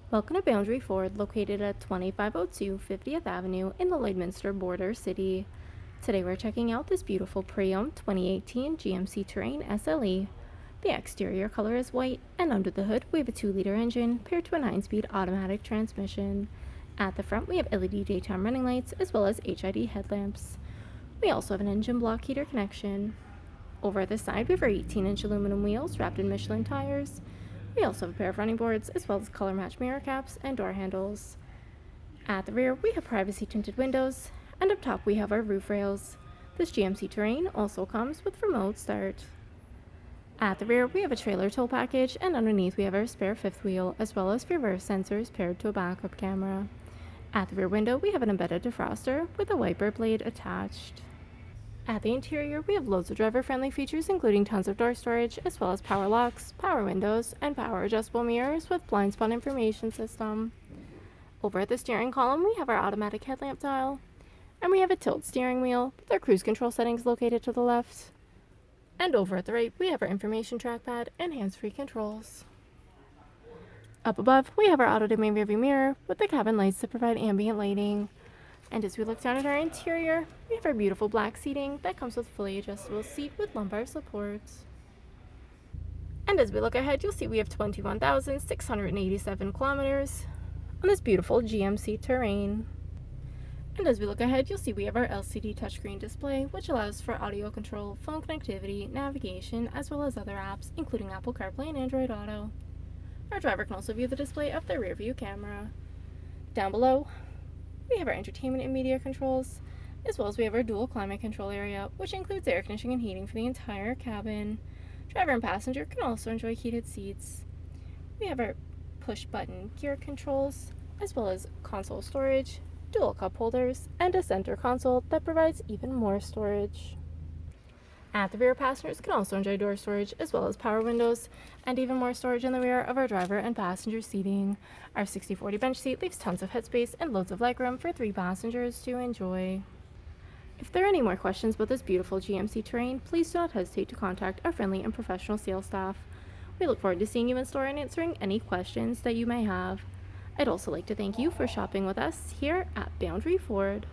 Welcome to Boundary Ford, located at 2502 50th Avenue in the Lloydminster border city. Today we're checking out this beautiful pre-owned 2018 GMC Terrain SLE. The exterior color is white, and under the hood we have a 2-liter engine paired to a 9-speed automatic transmission. At the front we have LED daytime running lights as well as HID headlamps. We also have an engine block heater connection. Over at the side we have our 18-inch aluminum wheels wrapped in Michelin tires. We also have a pair of running boards as well as color match mirror caps and door handles. At the rear we have privacy tinted windows, and up top we have our roof rails. This GMC Terrain also comes with remote start. At the rear we have a trailer tow package, and underneath we have our spare fifth wheel as well as reverse sensors paired to a backup camera. At the rear window we have an embedded defroster with a wiper blade attached. At the interior, we have loads of driver-friendly features including tons of door storage, as well as power locks, power windows, and power adjustable mirrors with blind spot information system. Over at the steering column, we have our automatic headlamp dial, and we have a tilt steering wheel with our cruise control settings located to the left. And over at the right, we have our information trackpad and hands-free controls. Up above, we have our auto-dimming rearview mirror with the cabin lights to provide ambient lighting. And as we look down at our interior, we have our beautiful black seating that comes with fully adjustable seat with lumbar supports. And as we look ahead, you'll see we have 21,687 kilometers on this beautiful GMC Terrain. And as we look ahead, you'll see we have our LCD touchscreen display, which allows for audio control, phone connectivity, navigation, as well as other apps, including Apple CarPlay and Android Auto. Our driver can also view the display of the rear view camera. Down below, we have our entertainment and media controls, as well as we have our dual climate control area, which includes air conditioning and heating for the entire cabin. Driver and passenger can also enjoy heated seats. We have our push button gear controls, as well as console storage, dual cup holders, and a center console that provides even more storage. At the rear, passengers can also enjoy door storage as well as power windows and even more storage in the rear of our driver and passenger seating. Our 60/40 bench seat leaves tons of headspace and loads of legroom for 3 passengers to enjoy. If there are any more questions about this beautiful GMC Terrain, please do not hesitate to contact our friendly and professional sales staff. We look forward to seeing you in store and answering any questions that you may have. I'd also like to thank you for shopping with us here at Boundary Ford.